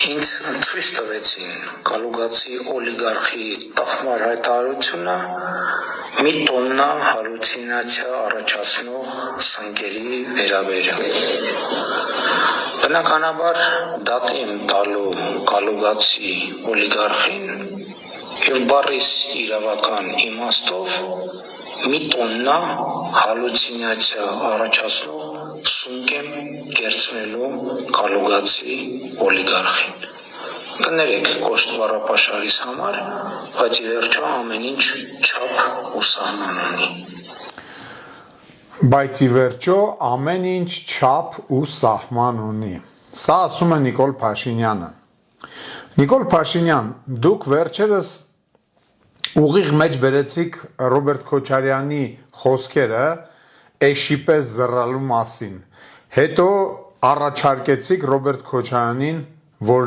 Ինձ ցույց տվեցին Կալուգացի օլիգարխի տխմար հայտարարությունը մի տոննա հալուցինացիա առաջացնող սնկերի վերաբերյալ։ Բնականաբար դատի եմ տալու Կալուգացի օլիգարխին եւ բառիս իրավական իմաստով մի տոննա հալուցինացիա առաջացնող սունկ եմ կերցնելու Կալուգացի օլիգարխին։ Կներեք կոշտ բառապաշարիս համար, բայց ի վերջո ամեն ինչ չափ ու սահման ունի։ Բայց ի վերջո ամեն ինչ չափ ու սահման ունի։ Սա ասում է Նիկոլ Փաշինյանը։ Նիկոլ Փաշինյան, դուք վերջերս ուղիղ մեջ բերեցիք Ռոբերտ Քոչարյանի խոսքերը էշի պես զռալու մասին։ Հետո առաջարկեցիք Ռոբերտ Քոչարյանին, որ